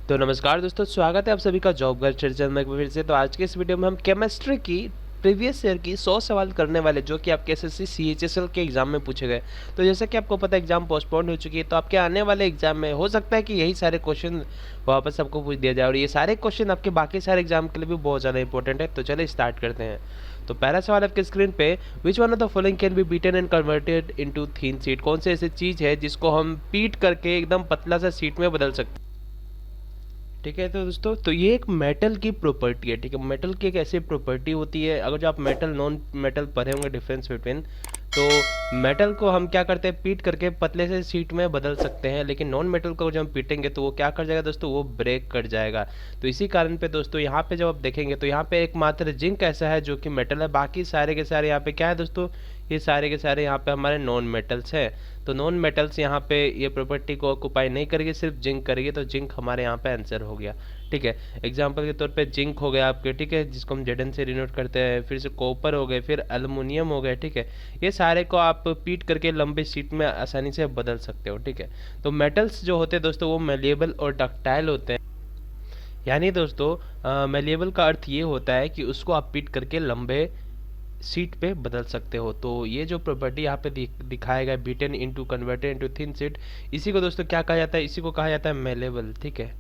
तो नमस्कार दोस्तों, स्वागत है आप सभी का जॉब गर्ल चर्चा में फिर से। तो आज के इस वीडियो में हम केमिस्ट्री की प्रीवियस ईयर की 100 सवाल करने वाले जो कि आपके एसएससी सीएचएसएल के एग्जाम में पूछे गए। तो जैसा कि आपको पता है एग्जाम पोस्टपोन हो चुकी है, तो आपके आने वाले एग्जाम में हो सकता है कि यही सारे क्वेश्चन वापस आपको पूछ दिया जाए और ये सारे क्वेश्चन आपके बाकी सारे एग्जाम के लिए भी बहुत ज़्यादा इंपॉर्टेंट है। तो चलिए स्टार्ट करते हैं। तो पहला सवाल आपके स्क्रीन पे, विच one of the following can be beaten and converted into thin sheet. कौन सी ऐसी चीज़ है जिसको हम पीट करके एकदम पतला सा शीट में बदल सकते हैं। ठीक है, तो दोस्तों तो ये एक मेटल की प्रॉपर्टी है। ठीक है, मेटल की एक ऐसी प्रॉपर्टी होती है, अगर जो आप मेटल नॉन मेटल पढ़े होंगे डिफरेंस बिटवीन, तो मेटल को हम क्या करते हैं, पीट करके पतले से शीट में बदल सकते हैं, लेकिन नॉन मेटल को जब हम पीटेंगे तो वो क्या कर जाएगा दोस्तों, वो ब्रेक कर जाएगा। तो इसी कारण पे दोस्तों यहाँ पे जब आप देखेंगे तो यहाँ पे एकमात्र जिंक ऐसा है जो कि मेटल है, बाकी सारे के सारे यहाँ पे क्या है दोस्तों, ये सारे के सारे यहाँ पे हमारे नॉन मेटल्स हैं। तो नॉन मेटल्स यहाँ पे ये प्रॉपर्टी को ऑक्युपाई नहीं करेगी, सिर्फ जिंक करेगी, तो जिंक हमारे यहाँ पे आंसर हो गया। ठीक है, एग्जांपल के तौर पे जिंक हो गया आपके, ठीक है, जिसको हम जेडन से डिनोट करते हैं, फिर से कॉपर हो गए, फिर एल्युमिनियम हो गए। ठीक है, ये सारे को आप पीट करके लंबे शीट में आसानी से बदल सकते हो। ठीक है, तो मेटल्स जो होते हैं दोस्तों वो मेलिएबल और डक्टाइल होते हैं। यानी दोस्तों मेलिएबल का अर्थ ये होता है कि उसको आप पीट करके लंबे सीट पे बदल सकते हो। तो ये जो प्रॉपर्टी यहाँ पे दिखाया गया, beaten into converted into thin sheet, इसी को दोस्तों क्या कहा जाता है, इसी को कहा जाता है मेलेबल। ठीक है,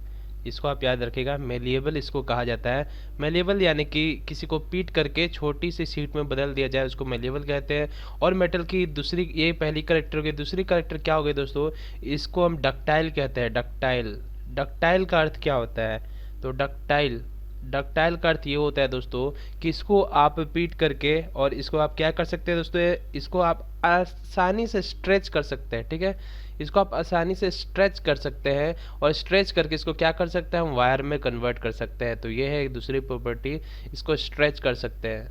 इसको आप याद रखिएगा, मेलिएबल इसको कहा जाता है। मेलिएबल यानी कि किसी को पीट करके छोटी सी सीट में बदल दिया जाए, उसको मेलिएबल कहते हैं। और मेटल की दूसरी, ये पहली करेक्टर हो गई, दूसरी करेक्टर क्या हो गई दोस्तों, इसको हम डक्टाइल कहते हैं। डक्टाइल, डक्टाइल का अर्थ क्या होता है, तो डक्टाइल, डक्टाइल का अर्थ ये होता है दोस्तों कि इसको आप पीट करके और इसको आप क्या कर सकते हैं दोस्तों, इसको आप आसानी से स्ट्रेच कर सकते हैं। ठीक है, इसको आप आसानी से स्ट्रेच कर सकते हैं और स्ट्रेच करके इसको क्या कर सकते हैं, हम वायर में कन्वर्ट कर सकते हैं। तो ये है एक दूसरी प्रॉपर्टी, इसको स्ट्रेच कर सकते हैं।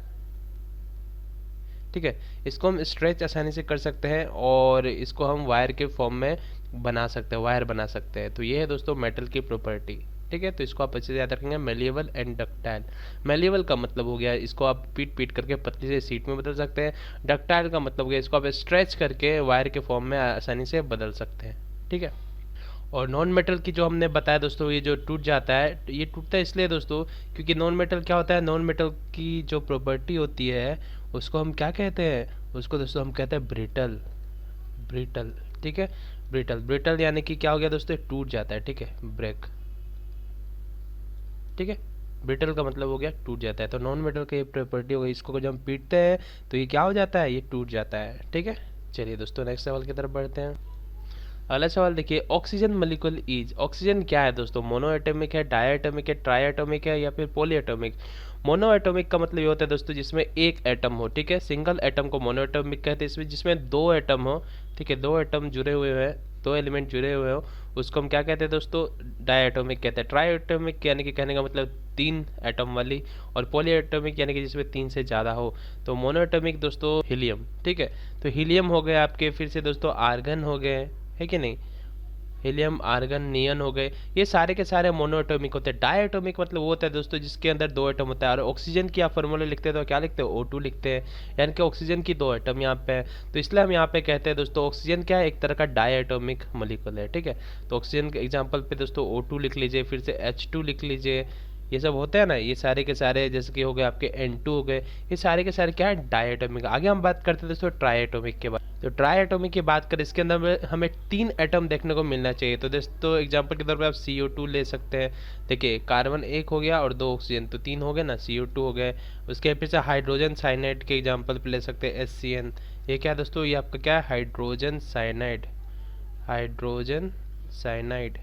ठीक है, इसको हम स्ट्रेच आसानी से कर सकते हैं और इसको हम वायर के फॉर्म में बना सकते हैं, वायर बना सकते हैं। तो ये है दोस्तों मेटल की प्रॉपर्टी। ठीक है, तो इसको आप अच्छे से याद रखेंगे, मेलिएबल एंड डक्टाइल। मेलिएबल का मतलब हो गया इसको आप पीट पीट करके पतली से सीट में बदल सकते हैं। डक्टाइल का मतलब हो गया इसको आप स्ट्रेच करके वायर के फॉर्म में आसानी से बदल सकते हैं। ठीक है, और नॉन मेटल की जो हमने बताया दोस्तों, ये जो टूट जाता है, ये टूटता है इसलिए दोस्तों क्योंकि नॉन मेटल क्या होता है, नॉन मेटल की जो प्रॉपर्टी होती है उसको हम क्या कहते हैं, उसको दोस्तों हम कहते हैं ब्रिटल। ब्रिटल, ठीक है, ब्रिटल, ब्रिटल यानी कि क्या हो गया दोस्तों, टूट जाता है। ठीक है, ब्रेक। ठीक है, ब्रिटल का मतलब हो गया टूट जाता है। तो नॉन मेटल की प्रॉपर्टी हो गई, इसको जब हम पीटते हैं तो ये क्या हो जाता है, ये टूट जाता है। ठीक है, चलिए दोस्तों नेक्स्ट सवाल की तरफ बढ़ते हैं। अगला सवाल देखिए, ऑक्सीजन मॉलिक्यूल इज, ऑक्सीजन क्या है दोस्तों, मोनो एटॉमिक है, डाई एटॉमिक है, ट्राई एटॉमिक है या फिर पॉली एटॉमिक। मोनो एटॉमिक का मतलब ये होता है दोस्तों जिसमें एक एटम हो। ठीक है, सिंगल एटम को मोनो एटॉमिक कहते हैं, इसमें जिसमें दो एटम हो। ठीक है, दो एटम जुड़े हुए हैं, दो एलिमेंट जुड़े हुए हो, उसको हम क्या कहते हैं दोस्तों, डाई एटॉमिक कहते हैं। ट्राई एटॉमिक यानी कि कहने का मतलब तीन एटम वाली, और पॉली एटॉमिक यानी कि जिसमें तीन से ज़्यादा हो। तो मोनो एटॉमिक दोस्तों हीलियम। ठीक है, तो हीलियम हो गए आपके, फिर से दोस्तों आर्गन हो गए, है कि नहीं, हीलियम, आर्गन, नियन हो गए, ये सारे के सारे मोनोएटॉमिक होते हैं। डायएटॉमिक मतलब वो होता है दोस्तों जिसके अंदर दो एटम होता है। और ऑक्सीजन की आप फॉर्मूला लिखते हैं तो क्या लिखते हैं, O2 लिखते हैं, यानी कि ऑक्सीजन की दो एटम यहाँ पे है। तो इसलिए हम यहाँ पे कहते हैं दोस्तों ऑक्सीजन क्या है, एक तरह का डायएटॉमिक मॉलिक्यूल है। ठीक है, तो ऑक्सीजन के एग्जाम्पल पे दोस्तों O2 लिख लीजिए, फिर से H2 लिख लीजिए, ये सब होते हैं ना, ये सारे के सारे जैसे कि हो गए आपके N2 हो गए, ये सारे के सारे क्या है, डायएटॉमिक। आगे हम बात करते हैं दोस्तों ट्राइएटॉमिक के बारे। तो ट्राई एटॉमिक की बात करें, इसके अंदर हमें तीन एटम देखने को मिलना चाहिए। तो दोस्तों एग्जांपल के तौर पे आप CO2 ले सकते हैं। देखिए कार्बन एक हो गया और दो ऑक्सीजन, तो तीन हो गए ना, CO2 हो गए। उसके फिर से हाइड्रोजन साइनाइड के एग्जांपल पे ले सकते हैं, HCN। ये क्या है दोस्तों, ये आपका क्या है, हाइड्रोजन साइनाइड, हाइड्रोजन साइनाइड।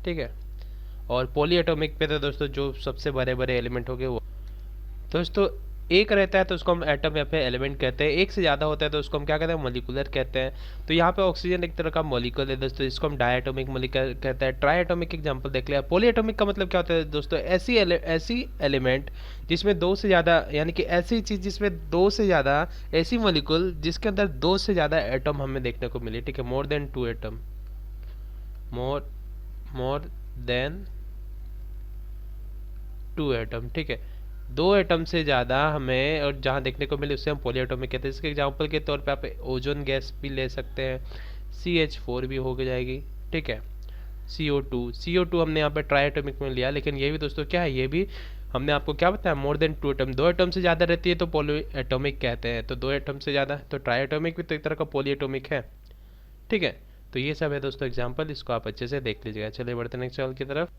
ठीक है, और पॉली एटॉमिक पे तो दोस्तों जो सबसे बड़े बड़े एलिमेंट हो गए वो दोस्तों, एक रहता है तो उसको हम एटम या फिर एलिमेंट कहते हैं, एक से ज़्यादा होता है तो उसको हम क्या कहते हैं, मॉलिक्यूलर कहते हैं। तो यहाँ पे ऑक्सीजन एक तरह का मॉलिक्यूल है दोस्तों, इसको हम डायटोमिक मॉलिक्यूल कहते हैं। ट्राई एटॉमिक एग्जांपल देख लिया। पॉली एटॉमिक का मतलब क्या होता है दोस्तों, ऐसी एलिमेंट जिसमें दो से ज़्यादा, यानी कि ऐसी चीज़ जिसमें दो से ज़्यादा, ऐसी मॉलिक्यूल जिसके अंदर दो से ज़्यादा एटम हमें देखने को मिले। ठीक है, more than two atom, more more than two atom. ठीक है, दो एटम से ज़्यादा हमें और जहाँ देखने को मिले उससे हम पॉलीएटॉमिक कहते हैं। इसके एग्जांपल के तौर पे आप ओजोन गैस भी ले सकते हैं, CH4 भी हो जाएगी। ठीक है, CO2 हमने यहाँ पे ट्राई एटॉमिक में लिया, लेकिन ये भी दोस्तों क्या है, ये भी हमने आपको क्या बताया, मोर देन 2 एटम, 2 एटम से ज़्यादा रहती है तो पॉली एटॉमिक कहते हैं, तो 2 एटम से ज़्यादा तो ट्राई एटॉमिक भी तो एक तरह का पॉली एटॉमिक है। ठीक है, तो ये सब है दोस्तों एग्जाम्पल, इसको आप अच्छे से देख लीजिएगा। चलिए बढ़ते नेक्स्ट सवाल की तरफ।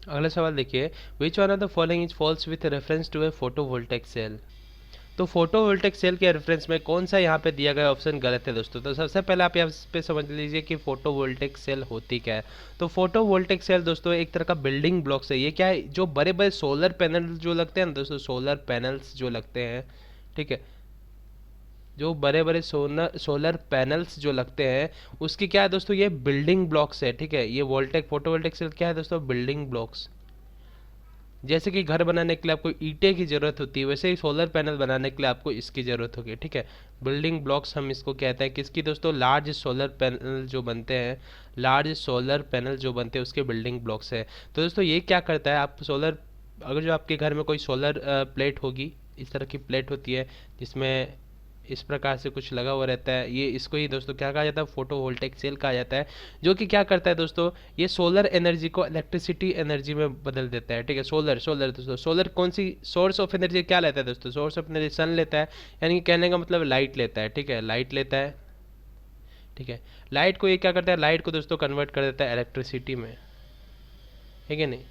अगला सवाल देखिए, which one of the following is false with reference to a photovoltaic cell. तो फोटोवोल्टेइक सेल के रेफरेंस में कौन सा यहाँ पे दिया गया ऑप्शन गलत है दोस्तों। तो सबसे पहले आप यहाँ पे समझ लीजिए कि फोटोवोल्टेइक सेल होती क्या है। तो फोटोवोल्टेइक सेल दोस्तों एक तरह का बिल्डिंग ब्लॉक्स है। ये क्या है, जो बड़े बड़े सोलर पैनल जो लगते हैं ना दोस्तों, सोलर पैनल्स जो लगते हैं, ठीक है, जो बड़े बड़े सोलर पैनल्स जो लगते हैं उसकी क्या है दोस्तों, ये बिल्डिंग ब्लॉक्स है। ठीक है, ये वोल्टेक फोटोवोल्टेइक सेल क्या है दोस्तों, बिल्डिंग ब्लॉक्स। जैसे कि घर बनाने के लिए आपको ईंटें की ज़रूरत होती है, वैसे ही सोलर पैनल बनाने के लिए आपको इसकी ज़रूरत होगी। ठीक है, बिल्डिंग ब्लॉक्स हम इसको कहते हैं किसकी दोस्तों, लार्ज सोलर पैनल जो बनते हैं, लार्ज सोलर पैनल जो बनते हैं उसके बिल्डिंग ब्लॉक्स है। तो दोस्तों ये क्या करता है, आप सोलर, अगर जो आपके घर में कोई सोलर प्लेट होगी, इस तरह की प्लेट होती है जिसमें इस प्रकार से कुछ लगा हुआ रहता है, ये इसको ही दोस्तों क्या कहा जाता है, फोटोवोल्टेइक सेल कहा जाता है। जो कि क्या करता है दोस्तों, ये सोलर एनर्जी को इलेक्ट्रिसिटी एनर्जी में बदल देता है। ठीक है, सोलर सोलर दोस्तों, सोलर कौन सी सोर्स ऑफ एनर्जी क्या लेता है दोस्तों, सोर्स ऑफ एनर्जी सन लेता है, यानी कि कहने का मतलब लाइट लेता है। ठीक है, लाइट लेता है। ठीक है, लाइट को ये क्या करता है, लाइट को दोस्तों कन्वर्ट कर देता है इलेक्ट्रिसिटी में, ठीक है नहीं,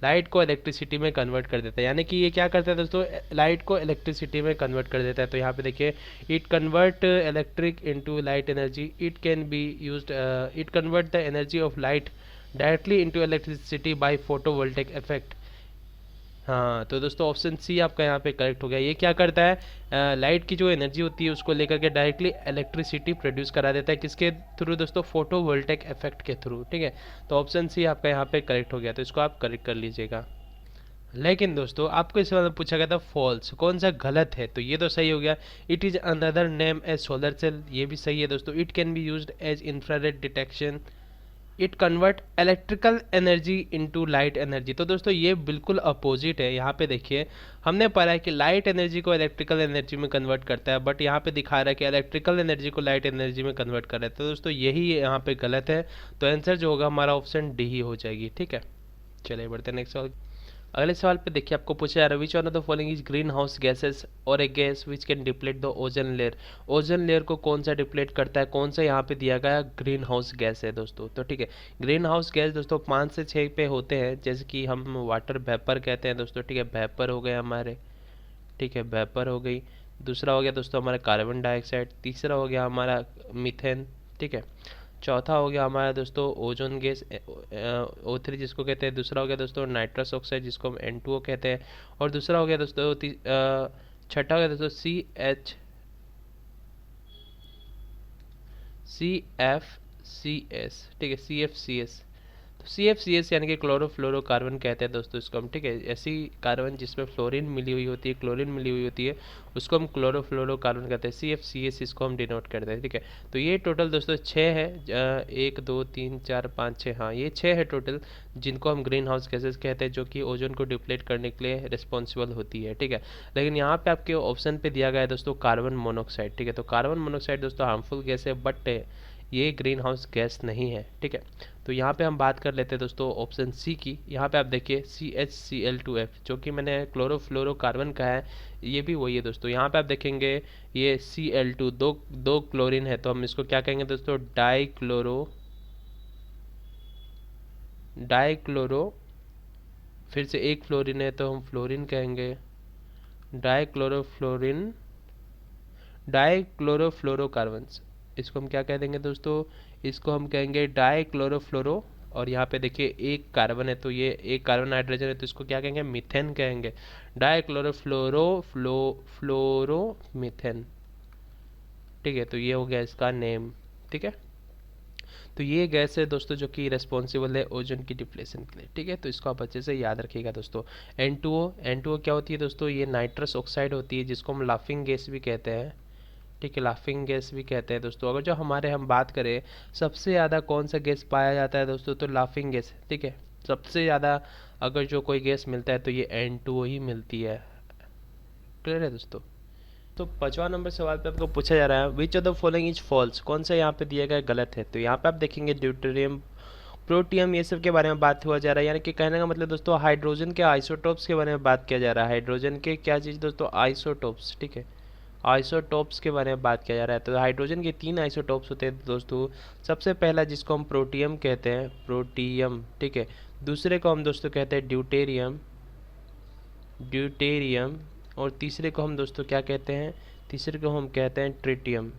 लाइट को इलेक्ट्रिसिटी में कन्वर्ट कर देता है। यानी कि ये क्या करता है दोस्तों, लाइट को इलेक्ट्रिसिटी में कन्वर्ट कर देता है। तो यहाँ पे देखिए, it convert electric into light energy, it can be used, it convert the energy of light directly into electricity bye photovoltaic effect. हाँ, तो दोस्तों ऑप्शन सी आपका यहाँ पे करेक्ट हो गया। ये क्या करता है, लाइट की जो एनर्जी होती है उसको लेकर के डायरेक्टली इलेक्ट्रिसिटी प्रोड्यूस करा देता है, किसके थ्रू दोस्तों, फोटोवोल्टेइक इफेक्ट के थ्रू। ठीक है, तो ऑप्शन सी आपका यहाँ पे करेक्ट हो गया, तो इसको आप करेक्ट कर लीजिएगा। लेकिन दोस्तों आपको इस बार पूछा गया था फॉल्स, कौन सा गलत है, तो ये तो सही हो गया, it is another name as solar cell, ये भी सही है दोस्तों। It can be used as infrared detection, it convert electrical energy into light energy. तो दोस्तों ये बिल्कुल अपोजिट है। यहाँ पे देखिए, हमने पढ़ा है कि लाइट एनर्जी को इलेक्ट्रिकल एनर्जी में कन्वर्ट करता है, बट यहाँ पे दिखा रहा है कि इलेक्ट्रिकल एनर्जी को लाइट एनर्जी में कन्वर्ट कर रहा है। तो दोस्तों यही यहाँ पे गलत है, तो आंसर जो होगा हमारा ऑप्शन डी ही हो जाएगी। ठीक है, चलिए बढ़ते हैं नेक्स्ट सवाल। अगले सवाल पे देखिए, आपको पूछा जा रहा है which one of the following is greenhouse gases और a gas which can deplete the ozone layer. Ozone layer को कौन सा डिप्लेट करता है, कौन सा यहाँ पे दिया गया, ग्रीन हाउस गैस है दोस्तों। तो ठीक है, ग्रीन हाउस गैस दोस्तों 5 से 6 पे होते हैं, जैसे कि हम वाटर वेपर कहते हैं दोस्तों। ठीक है, वेपर हो गए हमारे, ठीक है, वेपर हो गई। दूसरा हो गया दोस्तों हमारा कार्बन डाइऑक्साइड, तीसरा हो गया हमारा मीथेन, ठीक है, चौथा हो गया हमारा दोस्तों ओजोन गैस O3 जिसको कहते हैं, दूसरा हो गया दोस्तों नाइट्रस ऑक्साइड जिसको हम N2O कहते हैं, और दूसरा हो गया दोस्तों छठा हो गया दोस्तों CFCS, ठीक है, CFCS। तो CFCS यानी कि क्लोरोफ्लोरोकार्बन कहते हैं दोस्तों इसको हम। ठीक है, ऐसी कार्बन जिसमें फ्लोरीन मिली हुई होती है, क्लोरीन मिली हुई होती है, उसको हम क्लोरोफ्लोरोकार्बन कहते हैं, CFCS इसको हम डिनोट करते हैं। ठीक है, तो ये टोटल दोस्तों 6 है, 1 2 3 4 5 6, हाँ ये 6 है टोटल, जिनको हम ग्रीन हाउस गैसेस कहते हैं, जो कि ओजोन को डिप्लेट करने के लिए रिस्पॉन्सिबल होती है। ठीक है, लेकिन यहाँ पे आपके ऑप्शन पे दिया गया है दोस्तों कार्बन मोनोऑक्साइड। ठीक है, तो कार्बन मोनोऑक्साइड दोस्तों हार्मफुल गैस है, बट ये ग्रीन हाउस गैस नहीं है। ठीक है, तो यहाँ पे हम बात कर लेते हैं दोस्तों ऑप्शन सी की। यहाँ पे आप देखिए CHCl2F, जो कि मैंने क्लोरोफ्लोरोकार्बन कहा है, ये भी वही है दोस्तों। यहाँ पे आप देखेंगे ये Cl2, दो क्लोरीन है, तो हम इसको क्या कहेंगे दोस्तों, डाइक्लोरो, फिर से एक फ्लोरीन है तो हम फ्लोरीन कहेंगे, डाइक्लोरोफ्लोरोकार्बन, इसको हम क्या कह देंगे दोस्तों, इसको हम कहेंगे डाइक्लोरोफ्लोरो। और यहाँ पे देखिए एक कार्बन है, तो ये एक कार्बन नाइट्रोजन है, तो इसको क्या कहेंगे, मीथेन कहेंगे, डाइक्लोरोफ्लोरोमीथेन। ठीक है, तो ये हो गया इसका नेम। ठीक है, तो ये गैस है दोस्तों जो कि रिस्पॉन्सिबल है ओजोन की डिप्लेशन के लिए। ठीक है, तो इसको आप अच्छे से याद रखिएगा दोस्तों। N2O क्या होती है दोस्तों, ये नाइट्रस ऑक्साइड होती है, जिसको हम लाफिंग गैस भी कहते हैं। ठीक है, लाफिंग गैस भी कहते हैं दोस्तों। अगर जो हम बात करें सबसे ज़्यादा कौन सा गैस पाया जाता है दोस्तों, तो लाफिंग गैस। ठीक है, सबसे ज़्यादा अगर जो कोई गैस मिलता है तो ये N2O ही मिलती है। क्लियर है दोस्तों। तो 5वां नंबर सवाल पे आपको पूछा जा रहा है which of the following is false, कौन सा यहाँ पे दिया गया गलत है। तो यहाँ पे आप देखेंगे ड्यूटेरियम प्रोटियम, ये सब के बारे में बात हुआ जा रहा है। यानी कि कहने का मतलब दोस्तों हाइड्रोजन के आइसोटोप्स के बारे में बात किया जा रहा है। हाइड्रोजन के क्या चीज़ दोस्तों, आइसोटोप्स, ठीक है, आइसोटोप्स के बारे में बात किया जा रहा है। तो हाइड्रोजन के 3 आइसोटोप्स होते हैं दोस्तों। सबसे पहला जिसको हम प्रोटियम कहते हैं, प्रोटियम, ठीक है। दूसरे को हम दोस्तों कहते हैं ड्यूटेरियम, ड्यूटेरियम। और तीसरे को हम दोस्तों क्या कहते हैं, तीसरे को हम कहते हैं ट्रिटियम,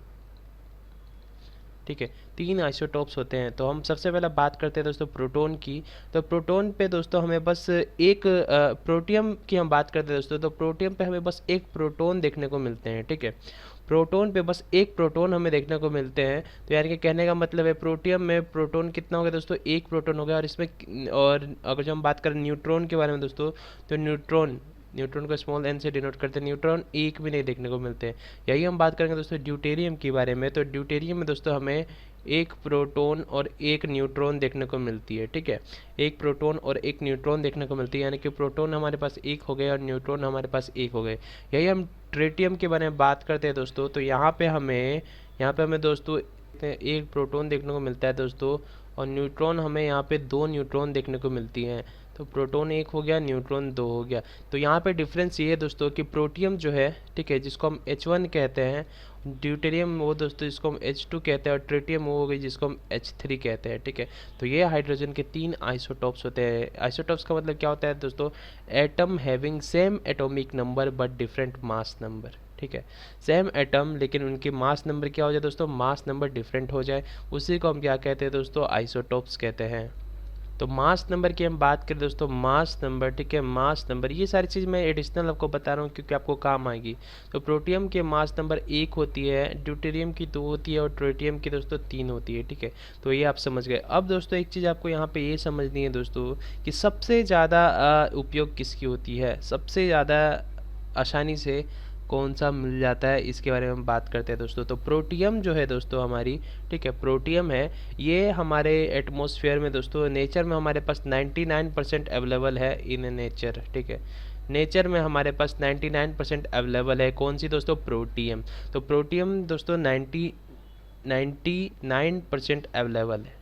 ठीक है। 3 आइसोटोप्स होते हैं। तो हम सबसे पहले बात करते हैं दोस्तों प्रोटॉन की। तो प्रोटॉन पे दोस्तों हमें बस एक, प्रोटियम की हम बात करते हैं दोस्तों, तो प्रोटियम पे हमें बस एक प्रोटॉन देखने को मिलते हैं, ठीक है। प्रोटॉन पे बस एक प्रोटॉन हमें देखने को मिलते हैं। तो यानी कि कहने का मतलब है प्रोटियम में प्रोटॉन कितना हो गया दोस्तों, एक प्रोटॉन हो गया। और इसमें, और अगर जो हम बात करें न्यूट्रॉन के बारे में दोस्तों, तो न्यूट्रॉन, न्यूट्रॉन को स्मॉल एन से डिनोट करते हैं, न्यूट्रॉन एक भी नहीं देखने को मिलते हैं। यही हम बात करेंगे दोस्तों ड्यूटेरियम के बारे में। तो ड्यूटेरियम में दोस्तों हमें एक प्रोटॉन और एक न्यूट्रॉन देखने को मिलती है, ठीक है। एक प्रोटॉन और एक न्यूट्रॉन देखने को मिलती है, यानी कि प्रोटॉन हमारे पास एक हो गए और न्यूट्रॉन हमारे पास एक हो गए। यही हम ट्रिटियम के बारे में बात करते हैं दोस्तों। तो यहाँ पे हमें दोस्तों एक प्रोटॉन देखने को मिलता है दोस्तों, और न्यूट्रॉन हमें यहाँ पे 2 न्यूट्रॉन देखने को मिलती हैं। तो प्रोटॉन एक हो गया, न्यूट्रॉन 2 हो गया। तो यहाँ पे डिफरेंस ये है दोस्तों कि प्रोटियम जो है, ठीक है, जिसको हम H1 कहते हैं, ड्यूटेरियम वो दोस्तों जिसको हम H2 कहते हैं, और ट्रिटियम वो हो गई जिसको हम H3 कहते हैं, ठीक है। तो ये हाइड्रोजन के 3 आइसोटोप्स होते हैं। आइसोटोप्स का मतलब क्या होता है दोस्तों, atom having same atomic number but different mass number, ठीक है। सेम एटम लेकिन उनके मास नंबर क्या हो जाए दोस्तों, मास नंबर डिफरेंट हो जाए, उसी को हम क्या कहते हैं दोस्तों, आइसोटोप्स कहते हैं। तो मास नंबर की हम बात करें दोस्तों, मास नंबर, ठीक है, मास नंबर, ये सारी चीज़ मैं एडिशनल आपको बता रहा हूँ क्योंकि आपको काम आएगी। तो प्रोटियम के मास नंबर 1 होती है, ड्यूटेरियम की 2 होती है, और ट्रिटियम की दोस्तों 3 होती है, ठीक है। तो ये आप समझ गए। अब दोस्तों एक चीज़ आपको यहाँ पे ये समझनी है दोस्तों कि सबसे ज़्यादा उपयोग किसकी होती है, सबसे ज़्यादा आसानी से कौन सा मिल जाता है, इसके बारे में हम बात करते हैं दोस्तों। तो प्रोटियम जो है दोस्तों हमारी, ठीक है, प्रोटियम है, ये हमारे एटमॉस्फेयर में दोस्तों, नेचर में हमारे पास 99% अवेलेबल है इन नेचर, ठीक है। नेचर में हमारे पास 99% अवेलेबल है, कौन सी दोस्तों, प्रोटियम। तो प्रोटियम दोस्तों 99% अवेलेबल है,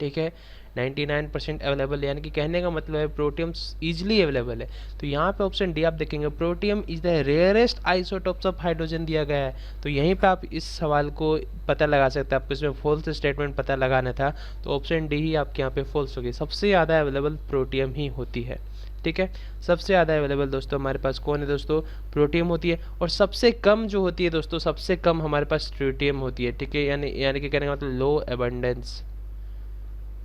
ठीक है। 99% अवेलेबल, यानी कि कहने का मतलब है प्रोटियम ईजिली अवेलेबल है। तो यहाँ पे ऑप्शन डी आप देखेंगे, protium is the rarest isotopes of hydrogen दिया गया है। तो यहीं पे आप इस सवाल को पता लगा सकते हैं, आपको इसमें फॉल्स स्टेटमेंट पता लगाना था, तो ऑप्शन डी ही आपके यहाँ पे फॉल्स होगी। सबसे ज़्यादा अवेलेबल प्रोटियम ही होती है, ठीक है। सबसे ज़्यादा अवेलेबल दोस्तों हमारे पास कौन है दोस्तों, प्रोटियम होती है। और सबसे कम जो होती है दोस्तों, सबसे कम हमारे पास ट्रिटियम होती है, ठीक है। यानी कि कहने का मतलब लो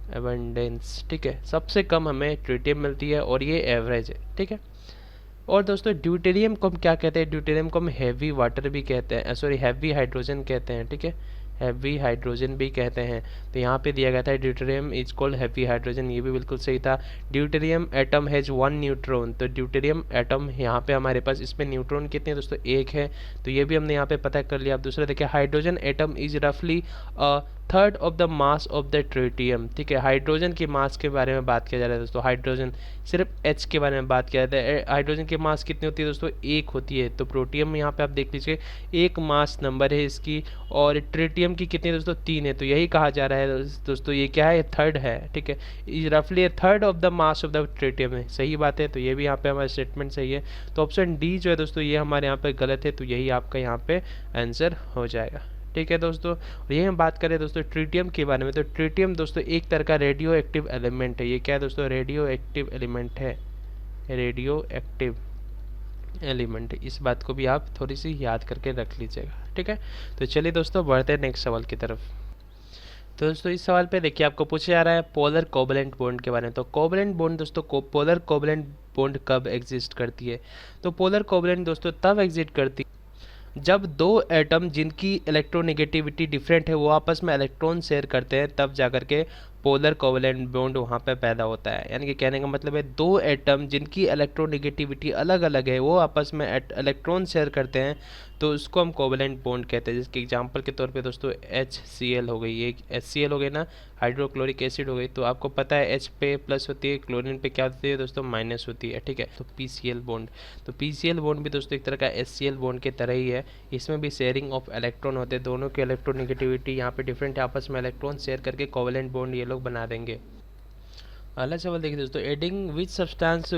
एबंडेंस, ठीक है। सबसे कम हमें ट्रिटियम मिलती है और ये एवरेज है, ठीक है। और दोस्तों ड्यूटेरियम को हम क्या कहते हैं, ड्यूटेरियम को हम हैवी वाटर भी कहते हैं, सॉरी हैवी हाइड्रोजन कहते हैं, ठीक है, हैवी हाइड्रोजन भी कहते हैं। तो यहाँ पे दिया गया था deuterium is called heavy hydrogen, ये भी बिल्कुल सही था। ड्यूटेरियम एटम हैज 1 न्यूट्रॉन, तो ड्यूटेरियम एटम यहाँ पे हमारे पास, इसमें न्यूट्रॉन कितने दोस्तों, 1 है, तो ये भी हमने यहाँ पे पता कर लिया। अब दूसरा देखिए, हाइड्रोजन एटम इज रफली third of the mass of the tritium, ठीक है। हाइड्रोजन की मास के बारे में बात किया जा रहा है दोस्तों, हाइड्रोजन सिर्फ H के बारे में बात किया जाता है। हाइड्रोजन की मास कितनी होती है दोस्तों, 1 होती है। तो प्रोटियम में यहाँ पे आप देख लीजिए 1 मास नंबर है इसकी, और ट्रिटियम की कितनी दोस्तों, 3 है। तो यही कहा जा रहा है दोस्तों, ये क्या है, थर्ड है, ठीक है, इज रफली a third of the mass of the tritium है, सही बात है। तो ये भी यहाँ पे हमारा स्टेटमेंट सही है। तो ऑप्शन डी जो है दोस्तों, ये हमारे यहाँ पे गलत है, तो यही आपका यहाँ पे आंसर हो जाएगा, ठीक है दोस्तों। ये हम बात करें दोस्तों ट्रिटियम के बारे में, तो ट्रिटियम दोस्तों एक तरह का रेडियो एक्टिव एलिमेंट है। ये क्या है दोस्तों, रेडियो एक्टिव एलिमेंट है, रेडियो एक्टिव एलिमेंट। इस बात को भी आप थोड़ी सी याद करके रख लीजिएगा, ठीक है। तो चलिए दोस्तों बढ़ते हैं नेक्स्ट सवाल की तरफ। तो दोस्तों इस सवाल पे देखिए आपको पूछा जा रहा है पोलर कोवलेंट बॉन्ड के बारे में। तो कोवलेंट बॉन्ड दोस्तों, पोलर कोवलेंट बॉन्ड कब एग्जिस्ट करती है, तो पोलर कोवलेंट दोस्तों तब एग्जिस्ट करती है जब 2 एटम जिनकी इलेक्ट्रोनेगेटिविटी डिफरेंट है वो आपस में इलेक्ट्रॉन शेयर करते हैं, तब जाकर के पोलर कोवलेंट बॉन्ड वहाँ पे पैदा होता है। यानी कि कहने का मतलब है 2 एटम जिनकी इलेक्ट्रोनेगेटिविटी अलग अलग है वो आपस में इलेक्ट्रॉन शेयर करते हैं, तो उसको हम कोवलेंट बॉन्ड कहते हैं। जिसके एग्जांपल के तौर पे दोस्तों HCl हो गई, ये HCl हो गई ना, हाइड्रोक्लोरिक एसिड हो गई। तो आपको पता है H पे प्लस होती है, क्लोरीन पे क्या होती है दोस्तों, माइनस होती है, ठीक है। तो PCl बॉन्ड, तो PCl बॉन्ड भी दोस्तों एक तरह का HCl बॉन्ड के तरह ही है। इसमें भी शेयरिंग ऑफ इलेक्ट्रॉन होते हैं, दोनों के इलेक्ट्रोनेगेटिविटी यहाँ पे डिफरेंट है, आपस में इलेक्ट्रॉन शेयर करके कोवलेंट बॉन्ड ये लोग बना देंगे। अगला सवाल देखिए दोस्तों, adding which substance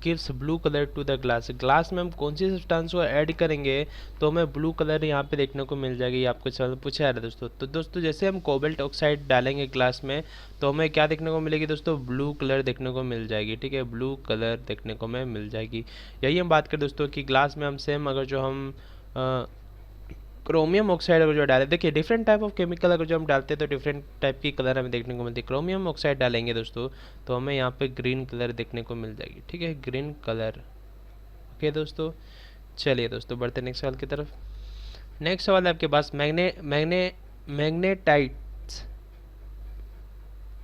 gives blue colour to the glass. Glass में हम कौन सी सब्सटेंस को ऐड करेंगे तो हमें ब्लू कलर यहाँ पे देखने को मिल जाएगी, आपको सवाल पूछा जा रहा है दोस्तों। तो दोस्तों जैसे हम कोबाल्ट ऑक्साइड डालेंगे ग्लास में तो हमें क्या देखने को मिलेगी दोस्तों, ब्लू कलर देखने को मिल जाएगी, ठीक है, ब्लू कलर देखने को हमें मिल जाएगी। यही हम बात करें दोस्तों कि ग्लास में हम सेम अगर जो हम क्रोमियम ऑक्साइड अगर जो डाले, देखिए डिफरेंट टाइप ऑफ केमिकल अगर जो हम डालते हैं तो डिफरेंट टाइप की कलर हमें देखने को मिलती है। क्रोमियम ऑक्साइड डालेंगे दोस्तों तो हमें यहाँ पे ग्रीन कलर देखने को मिल जाएगी, ठीक है, ग्रीन कलर। ओके दोस्तों, चलिए दोस्तों बढ़ते नेक्स्ट सवाल की तरफ। नेक्स्ट सवाल है आपके पास,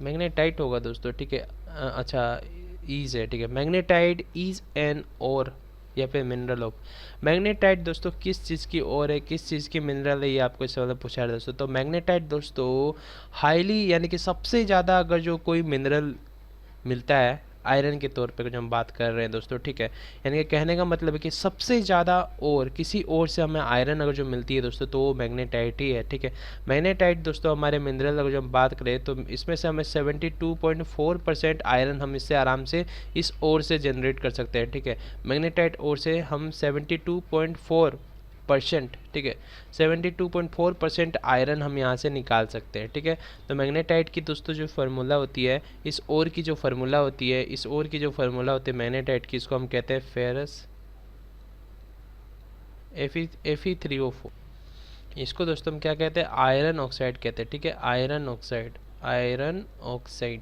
मैग्नेटाइट होगा दोस्तों, ठीक है, अच्छा ईज है, ठीक है, मैग्नेटाइट इज एन और या फिर मिनरल ऑफ। मैग्नेटाइट दोस्तों किस चीज़ की और है, किस चीज़ की मिनरल है, ये आपको इस सवाल में पूछा है दोस्तों। तो मैग्नेटाइट दोस्तों हाईली यानी कि सबसे ज़्यादा अगर जो कोई मिनरल मिलता है आयरन के तौर पे जो हम बात कर रहे हैं दोस्तों, ठीक है, यानी कि कहने का मतलब है कि सबसे ज़्यादा और किसी और से हमें आयरन अगर जो मिलती है दोस्तों तो वो मैग्नेटाइट ही है, ठीक है। मैग्नेटाइट दोस्तों हमारे मिनरल अगर जो हम बात करें तो इसमें से हमें 72.4% आयरन हम इससे आराम से इस ओर से जनरेट कर सकते हैं, ठीक है। मैग्नेटाइट ओर से हम 72.4%, ठीक है, 72.4% आयरन हम यहाँ से निकाल सकते हैं, ठीक है। तो मैग्नेटाइट की दोस्तों जो फार्मूला होती है, इस ओर की जो फार्मूला होती है, इस ओर की जो फार्मूला होती है मैग्नेटाइट की, इसको हम कहते हैं फेरस Fe3O4। इसको दोस्तों हम क्या कहते हैं, आयरन ऑक्साइड कहते हैं, ठीक है, आयरन ऑक्साइड, आयरन ऑक्साइड,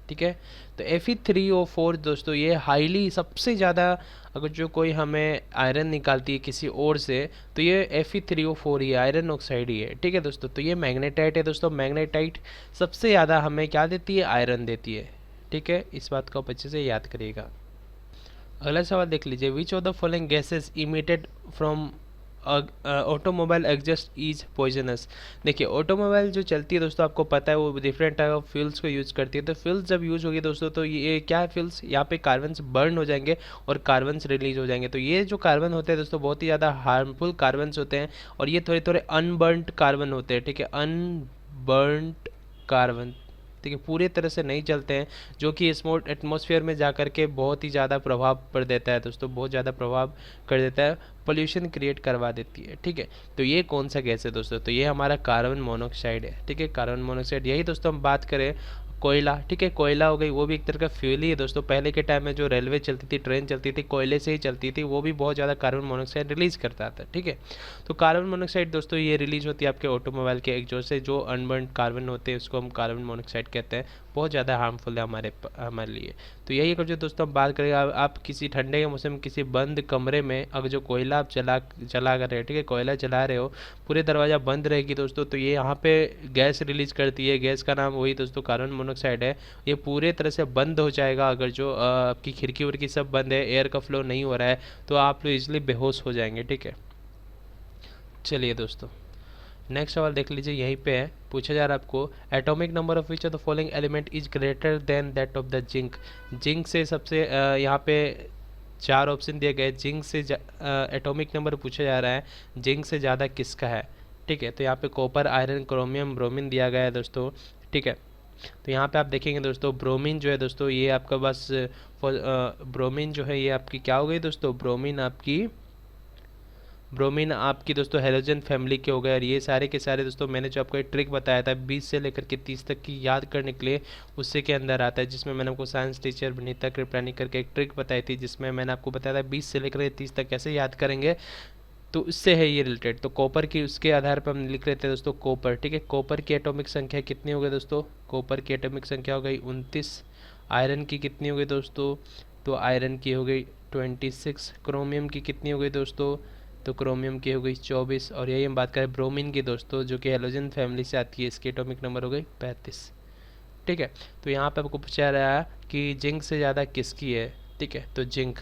ठीक है। तो Fe3O4 दोस्तों ये हाईली सबसे ज़्यादा अगर जो कोई हमें आयरन निकालती है किसी और से तो ये Fe3O4 ही आयरन ऑक्साइड ही है, ठीक है दोस्तों। तो ये मैग्नेटाइट है दोस्तों, मैग्नेटाइट सबसे ज़्यादा हमें क्या देती है, आयरन देती है, ठीक है, इस बात को आप अच्छे से याद करिएगा। अगला सवाल देख लीजिए, विच of the following gases emitted from automobile exhaust is poisonous. देखिए ऑटोमोबाइल जो चलती है दोस्तों आपको पता है वो डिफरेंट टाइप ऑफ फ्यूल्स को यूज़ करती है। तो फ्यूल्स जब यूज़ होगी दोस्तों तो ये क्या है, फ्यूल्स यहाँ पे कार्बन्स बर्न हो जाएंगे और कार्बन्स रिलीज हो जाएंगे। तो ये जो कार्बन होते हैं दोस्तों बहुत ही ज़्यादा हार्मफुल कार्बन्स होते हैं और ये थोड़े थोड़े अनबर्नड कार्बन होते हैं, ठीक है, अनबर्नड कार्बन, ठीक है, पूरे तरह से नहीं चलते हैं, जो कि एटमॉस्फेयर में जा कर के बहुत ही ज़्यादा प्रभाव पड़ देता है दोस्तों, बहुत ज़्यादा प्रभाव कर देता है, पोल्यूशन क्रिएट करवा देती है, ठीक है। तो ये कौन सा गैस है दोस्तों, तो ये हमारा कार्बन मोनोऑक्साइड है, ठीक है, कार्बन मोनोऑक्साइड। यही दोस्तों हम बात करें कोयला, ठीक है, कोयला हो गई, वो भी एक तरह का फ्यूल ही है दोस्तों। पहले के टाइम में जो रेलवे चलती थी, ट्रेन चलती थी, कोयले से ही चलती थी, वो भी बहुत ज़्यादा कार्बन मोनोऑक्साइड रिलीज करता था, ठीक है। तो कार्बन मोनोऑक्साइड दोस्तों ये रिलीज होती है आपके ऑटोमोबाइल के एग्जॉस्ट से, जो अनबर्न कार्बन होते हैं उसको हम कार्बन मोनोऑक्साइड कहते हैं, बहुत ज़्यादा हार्मफुल है हमारे लिए। तो यही अगर जो दोस्तों हम बात करें, आप किसी ठंडे के मौसम में किसी बंद कमरे में अगर जो कोयला आप चला कर रहे हो, ठीक है, कोयला चला रहे हो, पूरे दरवाज़ा बंद रहेगी दोस्तों, तो ये यहाँ पे गैस रिलीज करती है, गैस का नाम वही दोस्तों कार्बन मोनोऑक्साइड है। ये पूरे तरह से बंद हो जाएगा अगर जो आपकी खिड़की उड़की सब बंद है, एयर का फ्लो नहीं हो रहा है, तो आप लोग इजिली बेहोश हो जाएंगे, ठीक है। चलिए दोस्तों नेक्स्ट सवाल देख लीजिए, यहीं पे है, पूछा जा रहा है आपको, atomic number of which of the following element is greater than that of the zinc. Zinc से सबसे यहाँ पे 4 ऑप्शन दिए गए, जिंक से एटॉमिक नंबर पूछा जा रहा है, जिंक से ज़्यादा किसका है, ठीक है। तो यहाँ पे कॉपर, आयरन, क्रोमियम, ब्रोमीन दिया गया है दोस्तों, ठीक है। तो यहाँ पे आप देखेंगे दोस्तों ब्रोमीन जो है दोस्तों ये आपका बस ब्रोमीन जो है ये आपकी क्या हो गई दोस्तों, ब्रोमीन आपकी दोस्तों हेलोजन फैमिली के हो गए। और ये सारे के सारे दोस्तों मैंने जो आपको एक ट्रिक बताया था 20 से लेकर के 30 तक की याद करने के लिए, उससे के अंदर आता है, जिसमें मैंने आपको साइंस टीचर विनीता कृपलानी करके एक ट्रिक बताई थी, जिसमें मैंने आपको बताया था 20 से लेकर 30 तक कैसे याद करेंगे, तो उससे है ये रिलेटेड। तो कॉपर की उसके आधार पर हम लिख लेते हैं दोस्तों कॉपर, ठीक है। कॉपर की एटॉमिक संख्या कितनी हो गई दोस्तों, कॉपर की एटॉमिक संख्या हो गई 29। आयरन की कितनी हो गई दोस्तों, तो आयरन की हो गई 26। क्रोमियम की कितनी हो गई दोस्तों, तो क्रोमियम की हो गई 24। और यही हम बात करें ब्रोमीन की दोस्तों जो कि हेलोजन फैमिली से आती है, इसकी एटॉमिक नंबर हो गई 35, ठीक है। तो यहाँ पे आपको पूछा रहा है कि जिंक से ज़्यादा किसकी है, ठीक है, तो जिंक,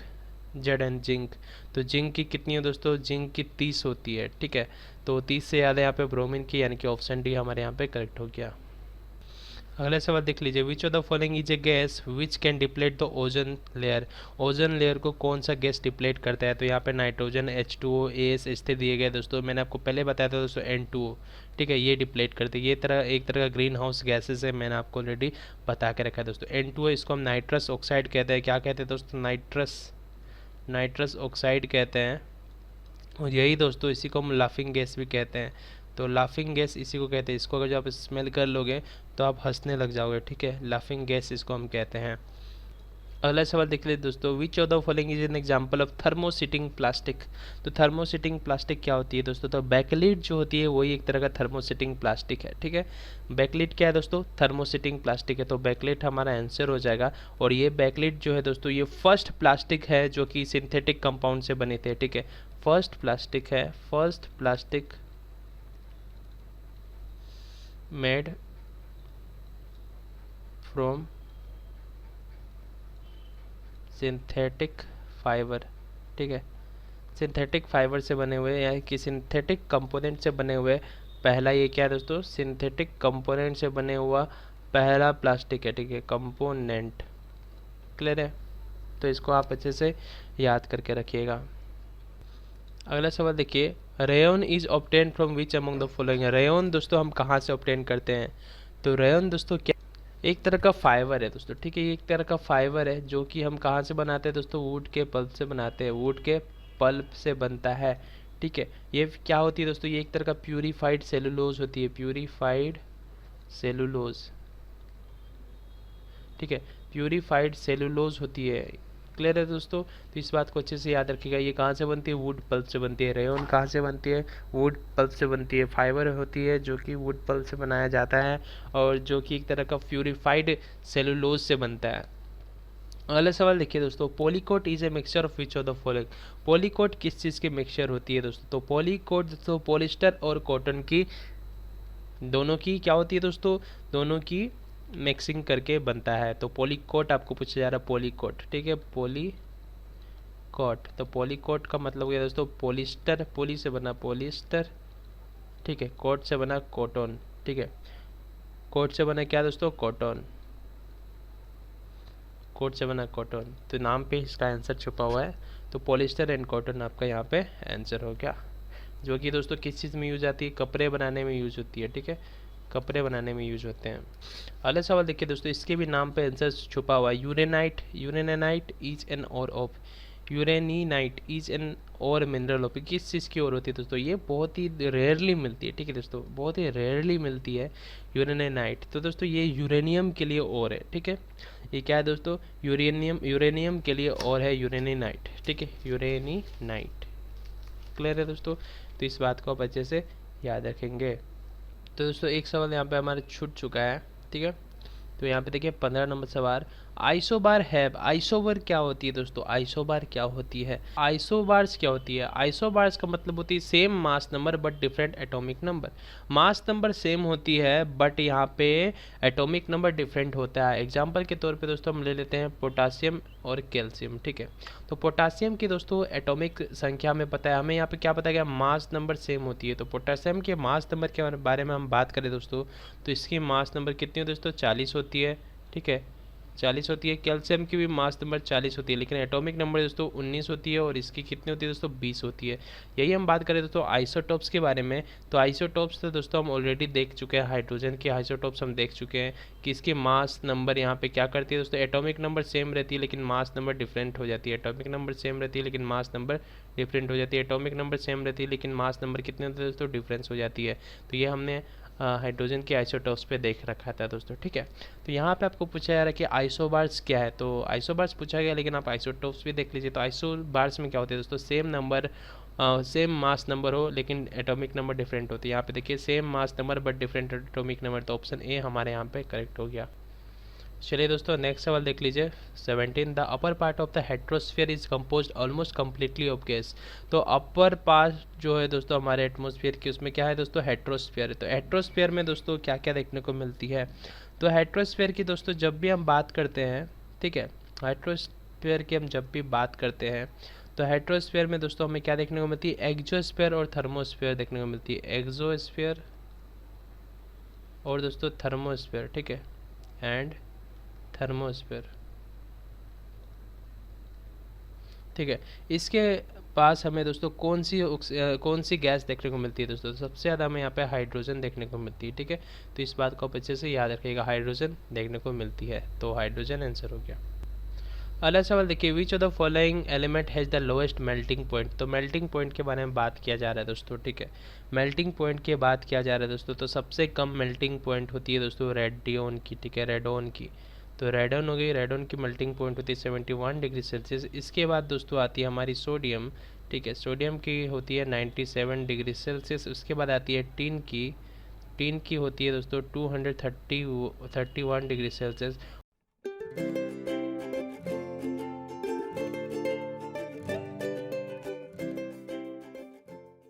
जेड एंड जिंक, तो जिंक की कितनी है दोस्तों, जिंक की 30 होती है, ठीक है। तो 30 से ज़्यादा यहाँ पे ब्रोमीन की, यानी कि ऑप्शन डी हमारे यहाँ पे करेक्ट हो गया। अगला सवाल देख लीजिए, विच of the following is a gas which can deplete the ozone layer. Ozone layer को कौन सा गैस डिप्लेट करता है? तो यहाँ पे नाइट्रोजन, H2O, AS इससे दिए गए दोस्तों। मैंने आपको पहले बताया था दोस्तों N2O, ठीक है, ये डिप्लेट करते हैं। ये एक तरह का ग्रीन हाउस गैसेज है, मैंने आपको ऑलरेडी बता के रखा है दोस्तों। N2O इसको हम नाइट्रस ऑक्साइड कहते हैं। क्या कहते हैं दोस्तों? नाइट्रस ऑक्साइड कहते हैं। और यही दोस्तों इसी को हम लाफिंग गैस भी कहते हैं। तो लाफिंग गैस इसी को कहते हैं। इसको अगर जो आप स्मेल कर लोगे तो आप हंसने लग जाओगे, ठीक है। लाफिंग गैस इसको हम कहते हैं। अगला सवाल देख लीजिए दोस्तों, which of the following is an example of thermosetting plastic. तो थर्मोसीटिंग प्लास्टिक क्या होती है दोस्तों? तो बैकलीट जो होती है वही एक तरह का थर्मोसीटिंग प्लास्टिक है, ठीक है। बैकलीट क्या है दोस्तों? थर्मोसीटिंग प्लास्टिक है। तो बैकलीट हमारा आंसर हो जाएगा। और ये बैकलीट जो है दोस्तों, ये फर्स्ट प्लास्टिक है जो कि सिंथेटिक कंपाउंड से बने थे, ठीक है। First plastic made from synthetic fibre, ठीक है। सिंथेटिक फाइबर से बने हुए या कि सिंथेटिक कंपोनेंट से बने हुए पहला, ये क्या है दोस्तों? सिंथेटिक कंपोनेंट से बने हुआ पहला प्लास्टिक है, ठीक है। कंपोनेंट, क्लियर है? तो इसको आप अच्छे से याद करके रखिएगा। अगला सवाल देखिए, rayon is obtain from which among the following. Rayon दोस्तों हम कहाँ से ऑब्टेन करते हैं? तो रेयन दोस्तों क्या, एक तरह का फाइबर है दोस्तों, ठीक है। ये एक तरह का फाइबर है जो कि हम कहाँ से बनाते हैं दोस्तों? वुड के पल्प से बनाते हैं। वुड के पल्प से बनता है, ठीक है। ये क्या होती है दोस्तों? ये एक तरह का प्यूरीफाइड सेलुलोज होती है। प्यूरीफाइड सेलुलोज, ठीक है। प्यूरीफाइड सेलुलोज होती है, क्लियर है दोस्तों? तो इस बात को अच्छे से याद रखिएगा। ये कहाँ से बनती है? वुड पल्प से बनती है। रेयन कहाँ से बनती है? वुड पल्प से बनती है। फाइबर होती है जो कि वुड पल्प से बनाया जाता है और जो कि एक तरह का प्यूरीफाइड सेलुलोज से बनता है। अगला सवाल देखिए दोस्तों, पॉलीकोट is a mixture of which of the following. पॉलीकोट किस चीज़ की मिक्सचर होती है दोस्तों? तो पॉलीकोट दोस्तों पॉलिस्टर और कॉटन की, दोनों की क्या होती है दोस्तों? दोनों की मिक्सिंग करके बनता है। तो पॉलीकोट आपको पूछा जा रहा है, पॉलीकोट, ठीक है। पॉलीकोट, तो पॉलीकोट का मतलब क्या दोस्तों? पॉलिस्टर, पोली से बना पॉलिस्टर, ठीक है। कोट से बना कॉटन, ठीक है। कोट से बना क्या दोस्तों? कॉटन। कोट से बना कॉटन, तो नाम पे इसका आंसर छुपा हुआ है। तो पॉलिस्टर एंड कॉटन आपका यहाँ पे आंसर हो गया, जो कि दोस्तों किस चीज़ में यूज आती है? कपड़े बनाने में यूज होती है, ठीक है। कपड़े बनाने में यूज होते हैं। अगला सवाल देखिए दोस्तों, इसके भी नाम पे आंसर छुपा हुआ है। यूरेनाइट, यूरेनाइट इज एन और ऑफ, यूरेनीनाइट इज एन और मिनरल ऑफ, किस चीज़ की और होती है दोस्तों? ये बहुत ही रेयरली मिलती है, ठीक है दोस्तों, बहुत ही रेयरली मिलती है यूरेनाइट। तो दोस्तों ये यूरेनियम के लिए और है, ठीक है। ये क्या है दोस्तों? यूरेनियम के लिए और है यूरेनीनाइट, ठीक है। यूरेनीनाइट, क्लियर है दोस्तों? तो इस बात को आप अच्छे से याद रखेंगे। तो दोस्तों एक सवाल यहाँ पे हमारे छूट चुका है, ठीक है। तो यहाँ पे देखिए 15 नंबर सवाल, आइसोबार हैव, आइसोबार क्या होती है दोस्तों? आइसोबार क्या होती है? आइसोबार्स क्या होती है? आइसोबार्स का मतलब होती है same mass number but different atomic number. Mass number same होती है बट यहाँ पे एटॉमिक नंबर डिफरेंट होता है। एग्जाम्पल के तौर पे दोस्तों हम ले लेते हैं पोटासियम और कैल्शियम, ठीक है। तो पोटासियम की दोस्तों एटॉमिक संख्या हमें पता है, हमें यहाँ पे क्या पता है कि मास नंबर सेम होती है। तो पोटासियम के मास नंबर के बारे में हम बात करें दोस्तों, तो इसकी मास नंबर कितनी है दोस्तों? 40 होती है, ठीक है, 40 होती है। कैल्शियम की भी मास नंबर 40 होती है, लेकिन एटॉमिक नंबर दोस्तों 19 होती है और इसकी कितनी होती है दोस्तों? 20 होती है। यही हम बात करें दोस्तों आइसोटॉप्स के बारे में। तो आइसोटॉप्स तो दोस्तों हम ऑलरेडी देख चुके हैं, हाइड्रोजन के आइसोटॉप्स हम देख चुके हैं कि इसकी मास नंबर यहाँ पे क्या करती है दोस्तों? एटॉमिक नंबर सेम रहती है लेकिन मास नंबर डिफरेंट हो जाती है। एटॉमिक नंबर सेम रहती है लेकिन मास नंबर डिफरेंट हो जाती है। एटॉमिक नंबर सेम रहती है लेकिन मास नंबर कितने होते हैं दोस्तों? डिफरेंस हो जाती है। तो ये हमने हाइड्रोजन के आइसोटॉप्स पे देख रखा था दोस्तों, ठीक है। तो यहाँ पे आपको पूछा जा रहा है कि आइसोबार्स क्या है। तो आइसोबार्स पूछा गया लेकिन आप आइसोटॉप्स भी देख लीजिए। तो आइसोबार्स में क्या होते हैं दोस्तों? Same number, same mass number हो लेकिन एटॉमिक नंबर डिफरेंट होती है। यहाँ पे देखिए same mass number but different atomic number, तो ऑप्शन ए हमारे यहाँ पे करेक्ट हो गया। चलिए दोस्तों नेक्स्ट सवाल देख लीजिए 17, the upper part of the heterosphere is composed almost completely of gas. तो अपर पार्ट जो है दोस्तों हमारे एटमॉस्फेयर की, उसमें क्या है दोस्तों? हेट्रोस्फीयर है। तो हेट्रोस्फीयर में दोस्तों क्या क्या देखने को मिलती है? तो हेट्रोस्फीयर की दोस्तों जब भी हम बात करते हैं, ठीक है, हेट्रोस्फीयर की हम जब भी बात करते हैं तो हेट्रोस्फीयर में दोस्तों हमें क्या देखने को मिलती है? एक्सोस्फीयर और थर्मोस्फीयर देखने को मिलती है। एक्सोस्फीयर और दोस्तों थर्मोस्फीयर, ठीक है। And thermosphere. ठीक है, इसके पास हमें दोस्तों कौन सी गैस देखने को मिलती है दोस्तों? सबसे ज़्यादा हमें यहाँ पे हाइड्रोजन देखने को मिलती है। ठीक है, तो इस बात को आप अच्छे से याद रखिएगा, हाइड्रोजन देखने को मिलती है, तो हाइड्रोजन आंसर हो गया। अगला सवाल देखिए, विच of the following element has the lowest melting point. तो मेल्टिंग पॉइंट के बारे में बात किया जा रहा है दोस्तों। ठीक है, मेल्टिंग पॉइंट की बात किया जा रहा है दोस्तों, तो सबसे कम मेल्टिंग पॉइंट होती है दोस्तों रेडियन की। ठीक है, रेडोन की, तो रेडोन हो गई, रेडोन की मेल्टिंग पॉइंट होती है 71 डिग्री सेल्सियस। इसके बाद दोस्तों आती है हमारी सोडियम। ठीक है, सोडियम की होती है 97 डिग्री सेल्सियस। उसके बाद आती है टीन की, टीन की होती है दोस्तों 231 डिग्री सेल्सियस।